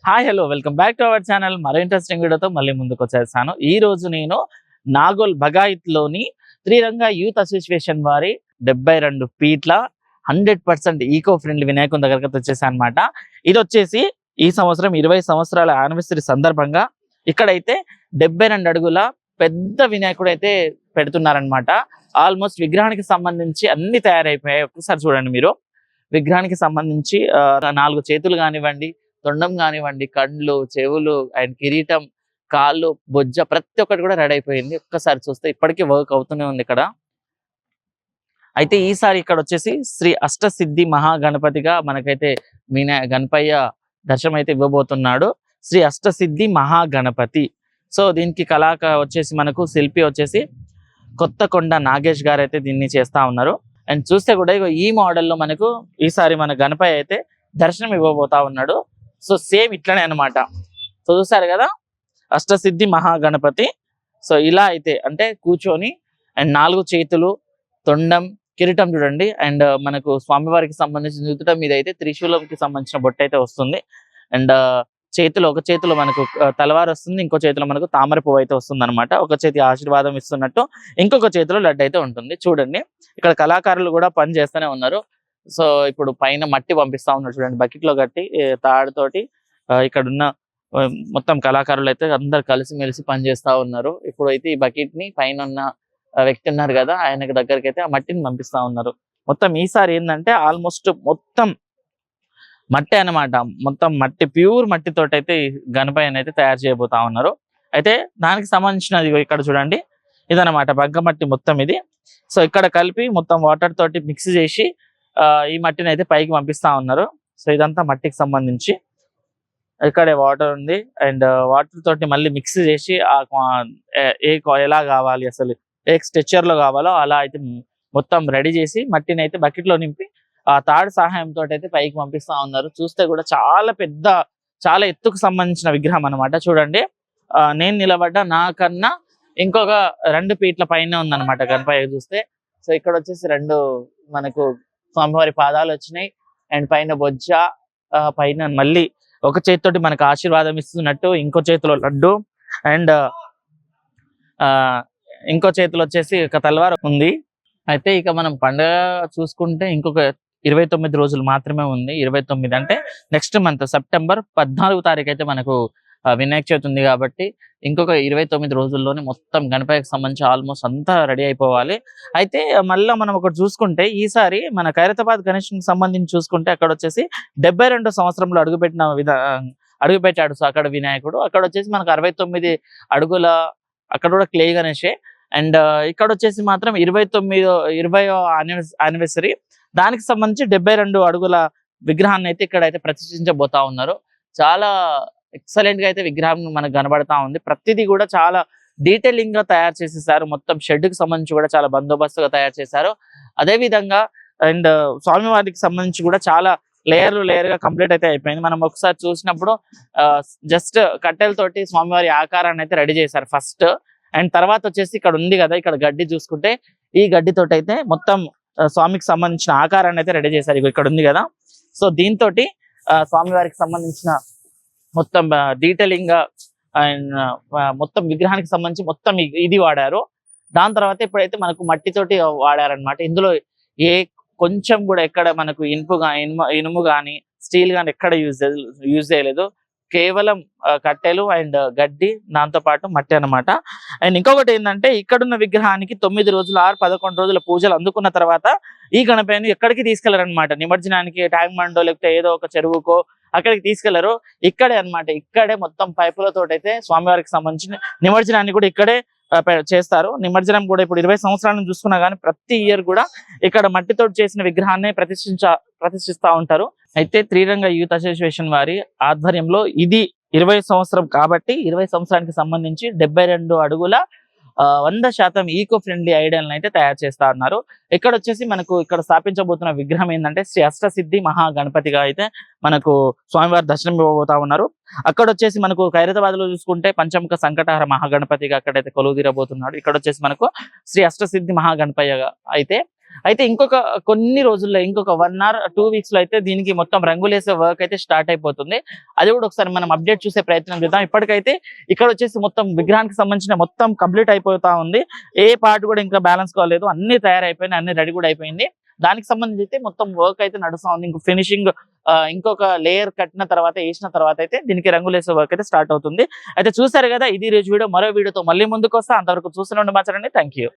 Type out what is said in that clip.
Hi hello welcome back to our channel. మరో interesting వీడియోతో మళ్ళీ ముందుకు వచ్చేసాను. ఈ రోజు నేను నాగోల్ బగాయిత్లోని త్రిరంగ యూత్ అసోసియేషన్ వారి 72 ఫీట్ల 100% ఈకో ఫ్రెండ్లీ వినాయకుని దగ్గరికి వచ్చేసాను అనమాట. ఇది వచ్చేసి ఈ సంవత్సరం 20 సంవత్సరాల యానివర్సరీ సందర్భంగా ఇక్కడైతే 72 అడుగుల పెద్ద వినాయకుడు అయితే పెడుతున్నారనమాట. ఆల్మోస్ట్ విగ్రహానికి సంబంధించి అన్ని తయారైపోయాయి. ఒక్కసారి చూడండి మీరు. విగ్రహానికి సంబంధించి 4 చేతులు కానివ్వండి, తొండం కానివ్వండి, కండ్లు, చెవులు అండ్ కిరీటం, కాళ్ళు, బొజ్జ ప్రతి ఒక్కటి కూడా రెడీ అయిపోయింది. ఒక్కసారి చూస్తే ఇప్పటికీ వర్క్ అవుతూనే ఉంది ఇక్కడ. అయితే ఈసారి ఇక్కడ వచ్చేసి శ్రీ అష్టసిద్ధి మహాగణపతిగా మనకైతే గణపయ్య దర్శనం అయితే ఇవ్వబోతున్నాడు. శ్రీ అష్టసిద్ధి మహాగణపతి. సో దీనికి వచ్చేసి మనకు శిల్పి వచ్చేసి కొత్తకొండ నాగేష్ గారు అయితే దీన్ని చేస్తా ఉన్నారు. అండ్ చూస్తే కూడా ఈ మోడల్లో మనకు ఈసారి మన గణపయ్య అయితే దర్శనం ఇవ్వబోతా ఉన్నాడు. సో సేమ్ ఇట్లనే అనమాట. సో చూసారు కదా అష్టసిద్ధి మహాగణపతి. సో ఇలా అయితే అంటే కూర్చొని అండ్ 4 చేతులు, తొండం, కిరీటం చూడండి. అండ్ మనకు స్వామివారికి సంబంధించిన నుదుట మీద అయితే త్రిశూలంకి సంబంధించిన బొట్టు అయితే వస్తుంది. అండ్ ఒక చేతిలో మనకు తలవారు వస్తుంది, ఇంకో చేతిలో మనకు తామర పువ్వు అయితే వస్తుంది అనమాట. ఒక చేతి ఆశీర్వాదం ఇస్తున్నట్టు, ఇంకొక చేతిలో లడ్డు అయితే ఉంటుంది. చూడండి ఇక్కడ కళాకారులు కూడా పని చేస్తూనే ఉన్నారు. సో ఇప్పుడు పైన మట్టి పంపిస్తా ఉన్నారు చూడండి, బకెట్ లో కట్టి తాడుతోటి. ఇక్కడ ఉన్న మొత్తం కళాకారులు అయితే అందరు కలిసిమెలిసి పని చేస్తా ఉన్నారు. ఇప్పుడు అయితే ఈ బకెట్ ని పైన ఉన్న వ్యక్తి ఉన్నారు కదా, ఆయనకి దగ్గరికి అయితే ఆ మట్టిని పంపిస్తా ఉన్నారు. మొత్తం ఈసారి ఏంటంటే ఆల్మోస్ట్ మొత్తం మట్టి అనమాట. మొత్తం మట్టి, ప్యూర్ మట్టితోటి అయితే గణపయ్యని అయితే తయారు చేయబోతా ఉన్నారు. అయితే దానికి సంబంధించినది ఇక్కడ చూడండి, ఇదనమాట బగ్గ మట్టి మొత్తం ఇది. సో ఇక్కడ కలిపి మొత్తం వాటర్ తోటి మిక్స్ చేసి ఈ మట్టిని అయితే పైకి పంపిస్తా ఉన్నారు. సో ఇదంతా మట్టికి సంబంధించి ఇక్కడే వాటర్ ఉంది. అండ్ వాటర్ తోటి మళ్ళీ మిక్స్ చేసి ఎలా కావాలి, అసలు ఏ స్ట్రక్చర్ లో కావాలో అలా అయితే మొత్తం రెడీ చేసి మట్టిని అయితే బకెట్ లో నింపి ఆ తాడు సహాయంతో అయితే పైకి పంపిస్తా ఉన్నారు. చూస్తే కూడా చాలా పెద్ద, చాలా ఎత్తుకు సంబంధించిన విగ్రహం అనమాట. చూడండి నేను నిలబడ్డ నాకన్నా ఇంకొక 2 ఫీట్ల పైన ఉందన్నమాట గణపయ్య చూస్తే. సో ఇక్కడ వచ్చేసి 2 మనకు స్వామివారి పాదాలు వచ్చినాయి. అండ్ పైన బొజ్జ, పైన మళ్ళీ ఒక చేతితోటి మనకు ఆశీర్వాదం ఇస్తున్నట్టు, ఇంకో చేతిలో లడ్డు, అండ్ ఇంకో చేతిలో వచ్చేసి ఒక తలవారు ఉంది. అయితే ఇక మనం పండుగ చూసుకుంటే ఇంకొక 29 రోజులు మాత్రమే ఉంది. 29 అంటే నెక్స్ట్ మంత్ సెప్టెంబర్ 14వ తారీఖు అయితే మనకు వినాయక చవితి ఉంది కాబట్టి ఇంకొక 29 రోజుల్లోనే మొత్తం గణపతికి సంబంధించి ఆల్మోస్ట్ అంతా రెడీ అయిపోవాలి. అయితే మళ్ళీ మనం ఒకటి చూసుకుంటే ఈసారి మన ఖైరతాబాద్ గణేష్కి సంబంధించి చూసుకుంటే అక్కడ వచ్చేసి 72 సంవత్సరంలో అడుగుపెట్టాడు. సో అక్కడ వినాయకుడు అక్కడ వచ్చేసి మనకు 69 అడుగుల అక్కడ కూడా క్లే గణేషే. అండ్ ఇక్కడ వచ్చేసి మాత్రం 20వ యానివర్సరీ, దానికి సంబంధించి 72 అడుగుల విగ్రహాన్ని అయితే ఇక్కడైతే ప్రతిష్ఠించబోతా ఉన్నారు. చాలా ఎక్సలెంట్ గా అయితే విగ్రహం మనకు కనబడతా ఉంది. ప్రతిదీ కూడా చాలా డీటెయిలింగ్ గా తయారు చేసేసారు. మొత్తం షెడ్ కి సంబంధించి కూడా చాలా బందోబస్తుగా తయారు చేశారు. అదే విధంగా అండ్ స్వామివారికి సంబంధించి కూడా చాలా లేయర్ గా కంప్లీట్ అయితే అయిపోయింది. మనం ఒకసారి చూసినప్పుడు జస్ట్ కట్టెలతోటి స్వామివారి ఆకారాన్ని అయితే రెడీ చేశారు ఫస్ట్. అండ్ తర్వాత వచ్చేసి ఇక్కడ ఉంది కదా, ఇక్కడ గడ్డి చూసుకుంటే ఈ గడ్డితోటి అయితే మొత్తం స్వామికి సంబంధించిన ఆకారాన్ని అయితే రెడీ చేశారు. ఇక్కడ ఉంది కదా, సో దీంతో స్వామివారికి సంబంధించిన మొత్తం డీటెయిలింగ్ గా అండ్ మొత్తం విగ్రహానికి సంబంధించి మొత్తం ఇది వాడారు. దాని తర్వాత ఇప్పుడైతే మనకు మట్టితోటి వాడారనమాట. ఇందులో కొంచెం కూడా ఎక్కడ మనకు ఇనుము కానీ స్టీల్ కానీ ఎక్కడ యూజ్ చేయలేదు. కేవలం కట్టెలు అండ్ గడ్డి, దాంతో పాటు మట్టి అనమాట. అండ్ ఇంకొకటి ఏంటంటే ఇక్కడున్న విగ్రహానికి 9 రోజులు 11 రోజుల పూజలు అందుకున్న తర్వాత ఈ గణపతిని ఎక్కడికి తీసుకెళ్లారనమాట. నిమజ్జనానికి ట్యాంక్ బండో లేకపోతే ఏదో ఒక చెరువుకో అక్కడికి తీసుకెళ్లరు. ఇక్కడే అనమాట, ఇక్కడే మొత్తం పైపులతో అయితే స్వామివారికి సంబంధించిన నిమజ్జనాన్ని కూడా ఇక్కడే చేస్తారు. నిమజ్జనం కూడా ఇప్పుడు 20 సంవత్సరాలను చూసుకున్నా కానీ ప్రతి ఇయర్ కూడా ఇక్కడ మట్టితో చేసిన విగ్రహాన్ని ప్రతిష్ఠిస్తా ఉంటారు. అయితే త్రిరంగ యూత్ అసోసియేషన్ వారి ఆధ్వర్యంలో ఇది 20 సంవత్సరం కాబట్టి 20 సంవత్సరానికి సంబంధించి 72 అడుగుల 100% ఈకో ఫ్రెండ్లీ ఐడియాలను అయితే తయారు చేస్తా ఉన్నారు. ఇక్కడ వచ్చేసి మనకు ఇక్కడ స్థాపించబోతున్న విగ్రహం ఏంటంటే శ్రీ అష్టసిద్ధి మహాగణపతిగా అయితే మనకు స్వామివారి దర్శనం ఇవ్వబోతా ఉన్నారు. అక్కడ వచ్చేసి మనకు ఖైరతాబాద్ లో చూసుకుంటే పంచముఖ సంకటహర మహాగణపతిగా అక్కడైతే కొలువు తీరబోతున్నాడు. ఇక్కడ వచ్చేసి మనకు శ్రీ అష్టసిద్ధి మహాగణపయ్యగా అయితే అయితే ఇంకొక కొన్ని రోజుల్లో ఇంకొక 1 ఆర్ 2 వీక్స్ లో అయితే దీనికి మొత్తం రంగులేసే వర్క్ అయితే స్టార్ట్ అయిపోతుంది. అది కూడా ఒకసారి మనం అప్డేట్ చూసే ప్రయత్నం చేద్దాం. ఇప్పటికైతే ఇక్కడ వచ్చేసి మొత్తం విగ్రహానికి సంబంధించిన మొత్తం కంప్లీట్ అయిపోతా ఉంది. ఏ పార్ట్ కూడా ఇంకా బ్యాలెన్స్ కాలేదు, అన్ని తయారైపోయినాయి, అన్ని రెడీ కూడా అయిపోయింది. దానికి సంబంధించి అయితే మొత్తం వర్క్ అయితే నడుస్తా ఉంది. ఇంకో ఫినిషింగ్ ఇంకొక లేయర్ కట్టిన తర్వాత వేసిన తర్వాత అయితే దీనికి రంగులేసే వర్క్ అయితే స్టార్ట్ అవుతుంది. అయితే చూసారు కదా, ఇది రోజు వీడియో. మరో వీడియోతో మళ్ళీ ముందుకు వస్తా. అంతవరకు చూస్తూనే ఉండి మాట్లాడండి. Thank you.